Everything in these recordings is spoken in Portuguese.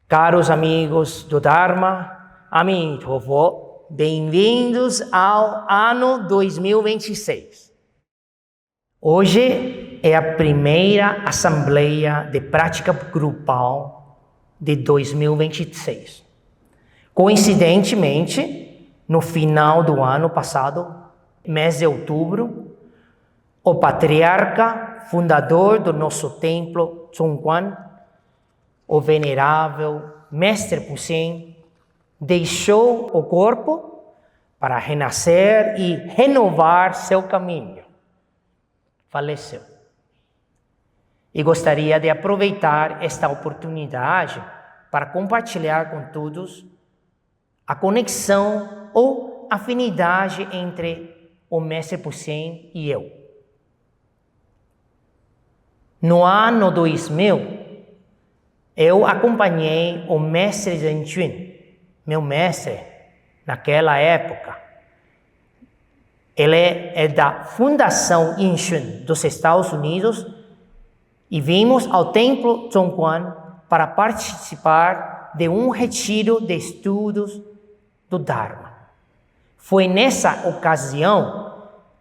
Caros amigos do Dharma, Amitabha, bem-vindos ao ano 2026. Hoje é a primeira Assembleia de Prática Grupal de 2026. Coincidentemente, no final do ano passado, mês de outubro, o patriarca, fundador do nosso templo, Chongguan, o venerável Mestre Pusen, deixou o corpo para renascer e renovar seu caminho. Faleceu. E gostaria de aproveitar esta oportunidade para compartilhar com todos a conexão ou afinidade entre o Mestre Pusen e eu. No ano 2000, eu acompanhei o Mestre Zhenjun, meu mestre, naquela época. Ele é da Fundação Yinshun dos Estados Unidos e vimos ao Templo Chongguan para participar de um retiro de estudos do Dharma. Foi nessa ocasião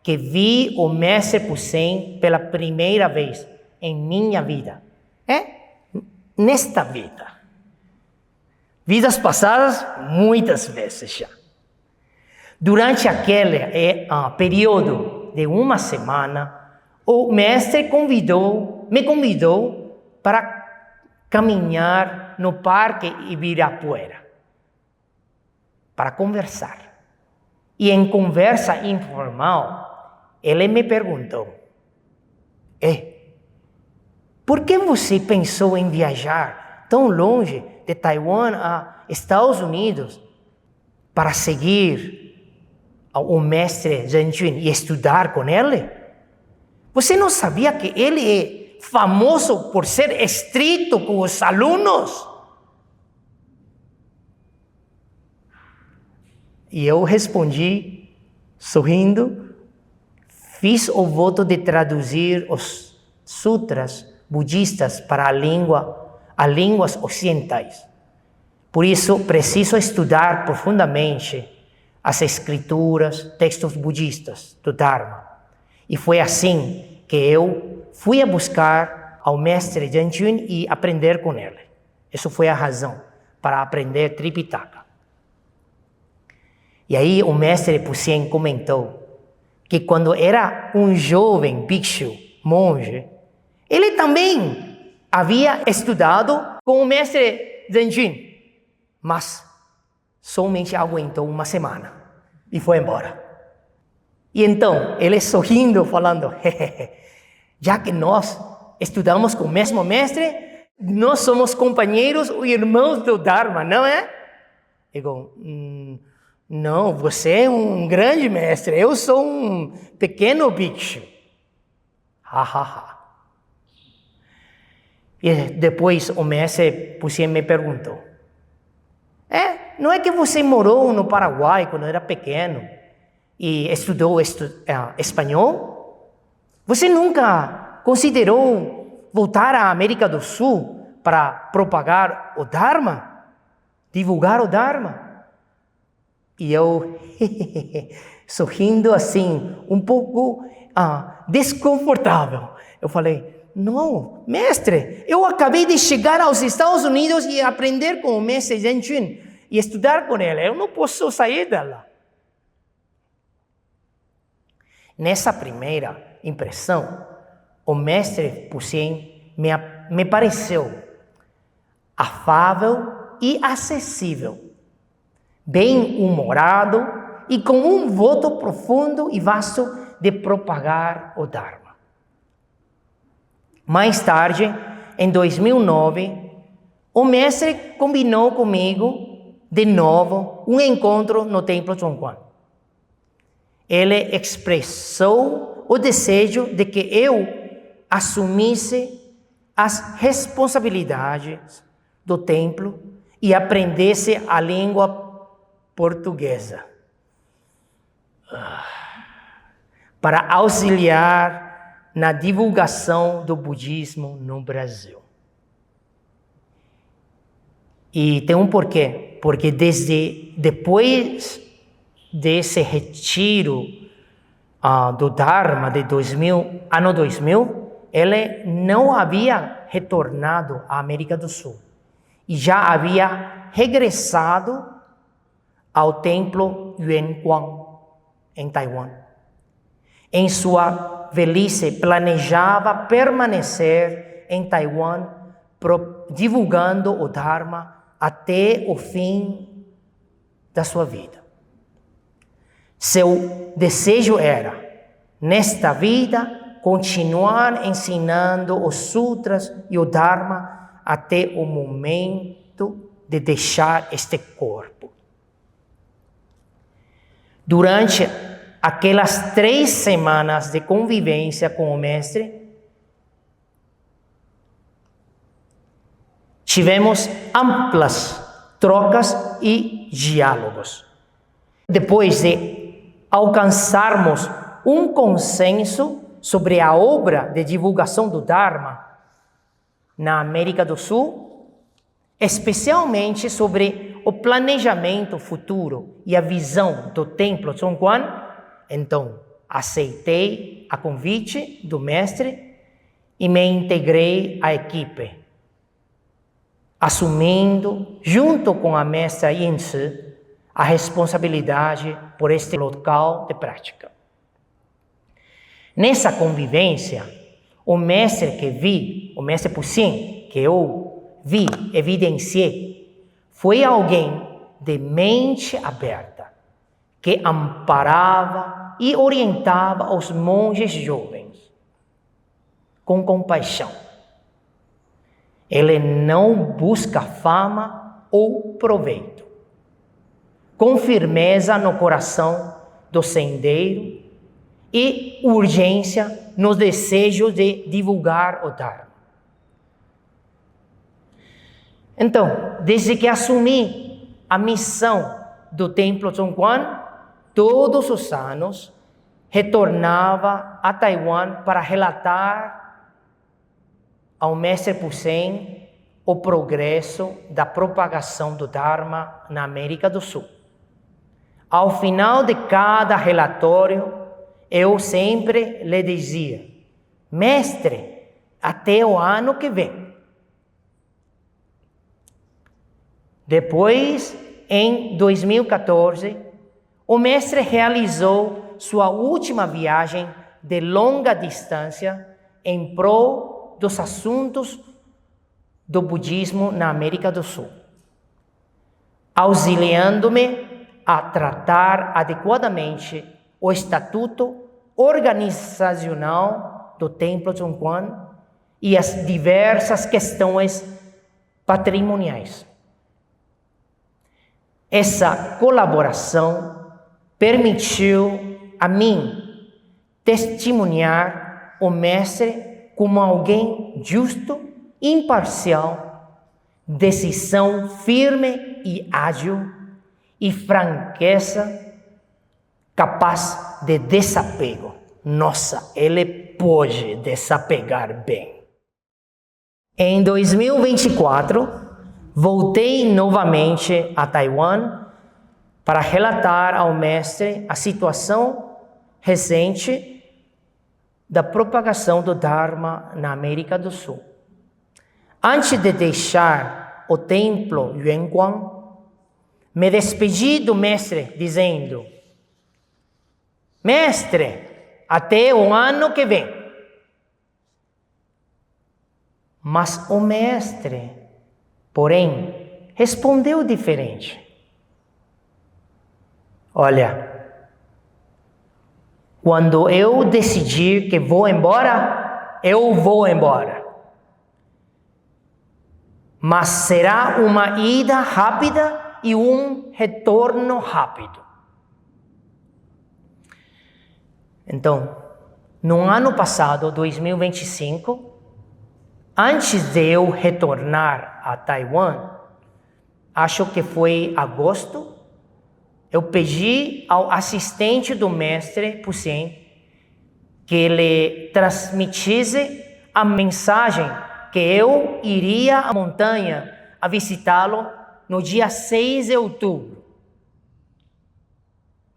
que vi o Mestre Pusen pela primeira vez em minha vida. Nesta vida. Vidas passadas, muitas vezes já. Durante aquele período de uma semana, o mestre me convidou para caminhar no Parque Ibirapuera, para conversar. E em conversa informal, ele me perguntou: por que você pensou em viajar tão longe de Taiwan a Estados Unidos para seguir o mestre Zhenjun e estudar com ele? Você não sabia que ele é famoso por ser estrito com os alunos? E eu respondi, sorrindo, fiz o voto de traduzir os sutras budistas para a línguas ocidentais. Por isso, preciso estudar profundamente as escrituras, textos budistas do Dharma. E foi assim que eu fui a buscar ao mestre Zhenjun e aprender com ele. Essa foi a razão para aprender Tripitaka. E aí o mestre Pusen comentou que quando era um jovem bhikshu, monge, ele também havia estudado com o mestre Zhenjun, mas somente aguentou uma semana e foi embora. E então, ele sorrindo, falando, já que nós estudamos com o mesmo mestre, nós somos companheiros ou irmãos do Dharma, não é? Eu digo, não, você é um grande mestre, eu sou um pequeno bhikshu. E depois o mestre Pusen me perguntou, não é que você morou no Paraguai quando era pequeno e estudou espanhol? Você nunca considerou voltar à América do Sul para propagar o Dharma? Divulgar o Dharma? E eu, sorrindo assim, um pouco desconfortável, eu falei, não, mestre, eu acabei de chegar aos Estados Unidos e aprender com o mestre Zhenjun e estudar com ele. Eu não posso sair dela. Nessa primeira impressão, o mestre Pusen me pareceu afável e acessível, bem-humorado e com um voto profundo e vasto de propagar o Dharma. Mais tarde, em 2009, o mestre combinou comigo, de novo, um encontro no Templo Chongguan. Ele expressou o desejo de que eu assumisse as responsabilidades do templo e aprendesse a língua portuguesa. para auxiliar na divulgação do budismo no Brasil. E tem um porquê, porque depois desse retiro do Dharma de ano 2000, ele não havia retornado à América do Sul e já havia regressado ao templo Yuanguang, em Taiwan. Em sua velhice, planejava permanecer em Taiwan, divulgando o Dharma até o fim da sua vida. Seu desejo era, nesta vida, continuar ensinando os sutras e o Dharma até o momento de deixar este corpo. Durante aquelas 3 semanas de convivência com o mestre, tivemos amplas trocas e diálogos. Depois de alcançarmos um consenso sobre a obra de divulgação do Dharma na América do Sul, especialmente sobre o planejamento futuro e a visão do Templo Zhongguan, então aceitei a convite do mestre e me integrei à equipe, assumindo, junto com a mestra Yin-Tzu, a responsabilidade por este local de prática. Nessa convivência, o mestre Puxin, que eu vi, evidenciei, foi alguém de mente aberta, que amparava e orientava os monges jovens com compaixão. Ele não busca fama ou proveito. Com firmeza no coração do sendeiro e urgência nos desejos de divulgar o Dharma. Então, desde que assumi a missão do Templo Zhongguan, todos os anos retornava a Taiwan para relatar ao mestre Puxin o progresso da propagação do Dharma na América do Sul. Ao final de cada relatório, eu sempre lhe dizia: mestre, até o ano que vem. Depois, em 2014, o mestre realizou sua última viagem de longa distância em prol dos assuntos do budismo na América do Sul, auxiliando-me a tratar adequadamente o estatuto organizacional do Templo Zhongguan e as diversas questões patrimoniais. Essa colaboração permitiu a mim testemunhar o mestre como alguém justo, imparcial, decisão firme e ágil e franqueza capaz de desapego. Nossa, ele pode desapegar bem. Em 2024, voltei novamente a Taiwan para relatar ao mestre a situação recente da propagação do Dharma na América do Sul. Antes de deixar o templo Yuanguang, me despedi do mestre dizendo: mestre, até o ano que vem. Mas o mestre, porém, respondeu diferente. Olha, quando eu decidir que vou embora, eu vou embora. Mas será uma ida rápida e um retorno rápido. Então, no ano passado, 2025, antes de eu retornar a Taiwan, acho que foi agosto, eu pedi ao assistente do mestre Puxin que lhe transmitisse a mensagem que eu iria à montanha a visitá-lo no dia 6 de outubro.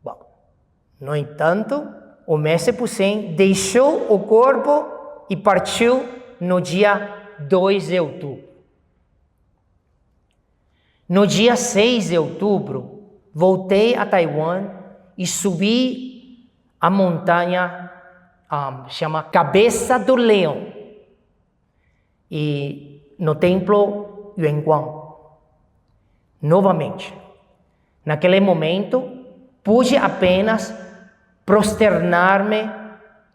Bom, no entanto, o mestre Pusen deixou o corpo e partiu no dia 2 de outubro. No dia 6 de outubro, voltei a Taiwan e subi a montanha, chama Cabeça do Leão, e no templo Yuanguang. Novamente, naquele momento, pude apenas prosternar-me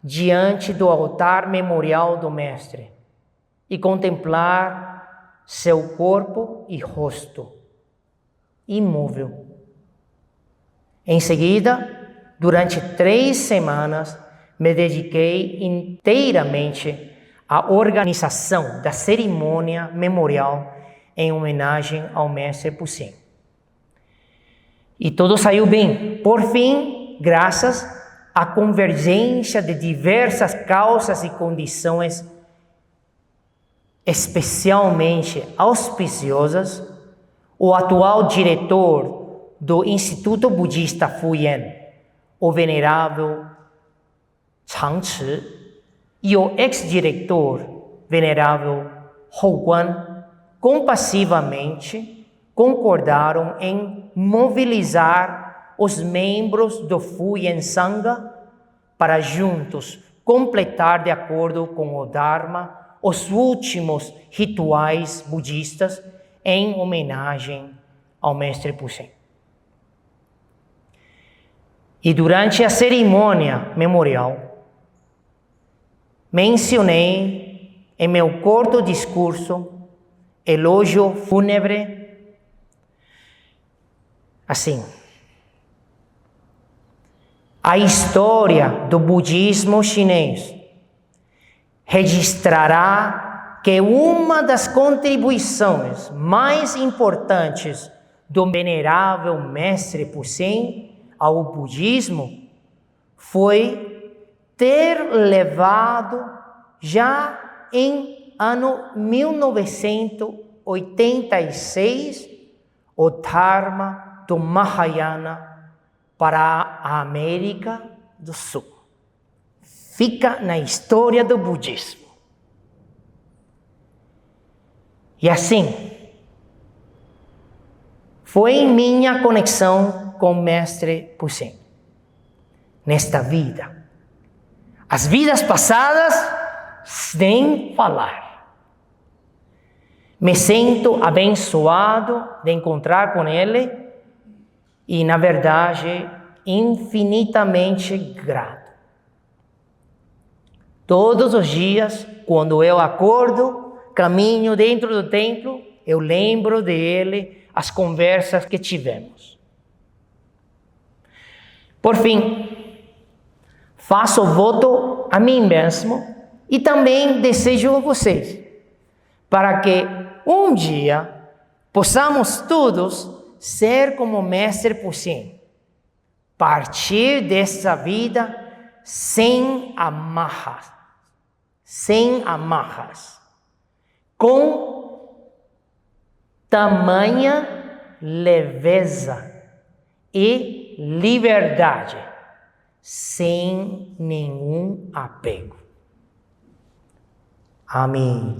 diante do altar memorial do mestre e contemplar seu corpo e rosto, imóvel. Em seguida, durante 3 semanas, me dediquei inteiramente à organização da cerimônia memorial em homenagem ao mestre Pusen. E tudo saiu bem. Por fim, graças à convergência de diversas causas e condições especialmente auspiciosas, o atual diretor do Instituto Budista Fuyan, o venerável Changchi, e o ex-diretor venerável Hou Guan, compassivamente concordaram em mobilizar os membros do Fuyan Sangha para juntos completar, de acordo com o Dharma, os últimos rituais budistas em homenagem ao mestre Pusen. E durante a cerimônia memorial, mencionei em meu curto discurso, elogio fúnebre, assim: a história do budismo chinês registrará que uma das contribuições mais importantes do venerável mestre Pusen ao budismo foi ter levado já em ano 1986 o Dharma do Mahayana para a América do Sul. Fica na história do budismo. E assim, foi minha conexão com o mestre Pusen. Nesta vida. As vidas passadas, nem falar. Me sinto abençoado de encontrar com ele e, na verdade, infinitamente grato. Todos os dias, quando eu acordo, caminho dentro do templo, eu lembro dele, as conversas que tivemos. Por fim, faço voto a mim mesmo e também desejo a vocês, para que um dia possamos todos ser como o mestre Pusen, partir dessa vida sem amarras, com tamanha leveza e liberdade, sem nenhum apego. Amém.